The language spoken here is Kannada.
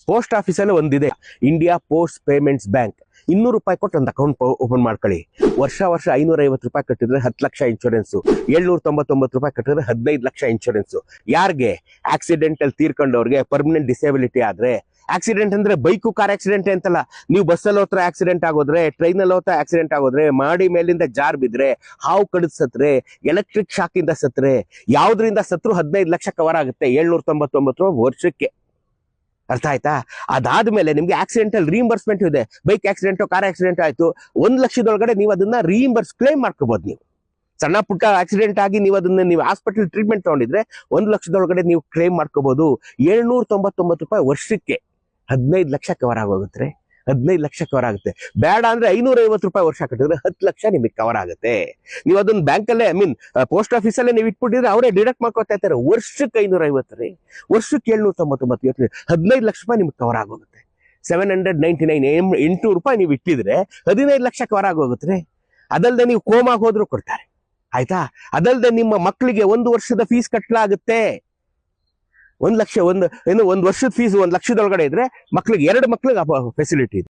ಪೋಸ್ಟ್ ಆಫೀಸಲ್ಲಿ ಒಂದಿದೆ, ಇಂಡಿಯಾ ಪೋಸ್ಟ್ ಪೇಮೆಂಟ್ಸ್ ಬ್ಯಾಂಕ್. 200 ರೂಪಾಯಿ ಕೊಟ್ಟು ಒಂದು ಅಕೌಂಟ್ ಓಪನ್ ಮಾಡ್ಕೊಳ್ಳಿ. ವರ್ಷ 550 ರೂಪಾಯಿ ಕಟ್ಟಿದ್ರೆ 10 ಲಕ್ಷ ಇನ್ಶೂರೆನ್ಸು, 799 ರೂಪಾಯಿ ಕಟ್ಟಿದ್ರೆ 15 ಲಕ್ಷ ಇನ್ಶೂರೆನ್ಸು. ಯಾರಿಗೆ? ಆಕ್ಸಿಡೆಂಟಲ್ ತೀರ್ಕೊಂಡವ್ರಿಗೆ, ಪರ್ಮನೆಂಟ್ ಡಿಸೇಬಿಲಿಟಿ ಆದ್ರೆ. ಆಕ್ಸಿಡೆಂಟ್ ಅಂದ್ರೆ ಬೈಕು ಕಾರ್ ಆಕ್ಸಿಡೆಂಟ್ ಅಂತಲ್ಲ, ನೀವು ಬಸ್ಸಲ್ಲಿ ಹೋತ್ರ ಆಕ್ಸಿಡೆಂಟ್ ಆಗೋದ್ರೆ, ಟ್ರೈನಲ್ಲಿ ಹೋತ್ರ ಆಕ್ಸಿಡೆಂಟ್ ಆಗೋದ್ರೆ, ಮಾಡಿ ಮೇಲಿಂದ ಜಾರ್ ಬಿದ್ರೆ, ಹಾವು ಕಡಿದ್ ಸತ್ರೆ, ಎಲೆಕ್ಟ್ರಿಕ್ ಶಾಕ್ ಇಂದ ಸತ್ರೆ, ಯಾವ್ದ್ರಿಂದ ಸತ್ರು 15 ಲಕ್ಷ ಕವರ್ ಆಗುತ್ತೆ 799 ರೂಪಾಯಿ ವರ್ಷಕ್ಕೆ. ಅರ್ಥ ಆಯ್ತಾ? ಅದಾದ್ಮೇಲೆ ನಿಮ್ಗೆ ಆಕ್ಸಿಡೆಂಟಲ್ ರೀಇಂಬರ್ಸ್ಮೆಂಟ್ ಇದೆ. ಬೈಕ್ ಆಕ್ಸಿಡೆಂಟ್, ಕಾರ್ ಆಕ್ಸಿಡೆಂಟ್ ಆಯ್ತು, 1 ಲಕ್ಷದೊಳಗಡೆ ನೀವು ಅದನ್ನ ಕ್ಲೇಮ್ ಮಾಡ್ಕೋಬಹುದು. ನೀವು ಸಣ್ಣ ಪುಟ್ಟ ಆಕ್ಸಿಡೆಂಟ್ ಆಗಿ ನೀವು ಹಾಸ್ಪಿಟಲ್ ಟ್ರೀಟ್ಮೆಂಟ್ ತಗೊಂಡಿದ್ರೆ 1 ಲಕ್ಷದೊಳಗಡೆ ನೀವು ಕ್ಲೇಮ್ ಮಾಡ್ಕೋಬಹುದು. 799 ರೂಪಾಯಿ ವರ್ಷಕ್ಕೆ 15 ಲಕ್ಷ ಕವರ್ ಆಗೋಗುತ್ತೆ. 15 ಲಕ್ಷ ಕವರ್ ಆಗುತ್ತೆ. ಬೇಡ ಅಂದ್ರೆ 550 ರೂಪಾಯಿ ವರ್ಷ ಕಟ್ಟಿದ್ರೆ 10 ಲಕ್ಷ ನಿಮಗೆ ಕವರ್ ಆಗುತ್ತೆ. ನೀವು ಅದನ್ನ ಬ್ಯಾಂಕಲ್ಲೇ, ಪೋಸ್ಟ್ ಆಫೀಸಲ್ಲೇ ನೀವು ಇಟ್ಬಿಟ್ಟಿದ್ರೆ ಅವರೇ ಡಿಡಕ್ಟ್ ಮಾಡ್ಕೊತಾ ಇರ್ತಾರೆ. ವರ್ಷಕ್ಕೆ 550 ರೀ, ವರ್ಷಕ್ಕೆ 799, 15 ಲಕ್ಷ ರೂಪಾಯಿ ನಿಮ್ಗೆ ಕವರ್ ಆಗೋಗುತ್ತೆ. 799 800 ರೂಪಾಯಿ ನೀವು ಇಟ್ಟಿದ್ರೆ 15 ಲಕ್ಷ ಕವರ್ ಆಗೋಗುತ್ತೆ. ಅದಲ್ಲದೆ ನೀವು ಕೋಮಾಗ ಹೋದ್ರು ಕೊಡ್ತಾರೆ. ಆಯ್ತಾ? ಅದಲ್ಲದೆ ನಿಮ್ಮ ಮಕ್ಕಳಿಗೆ 1 ವರ್ಷದ ಫೀಸ್ ಕಟ್ಟಲಾಗುತ್ತೆ. 1 ಲಕ್ಷ, ಒಂದು ವರ್ಷದ ಫೀಸ್ 1 ಲಕ್ಷದೊಳಗಡೆ ಇದ್ರೆ ಮಕ್ಳಿಗೆ 2 ಮಕ್ಳಿಗೆ ಫೆಸಿಲಿಟಿ ಇದೆ.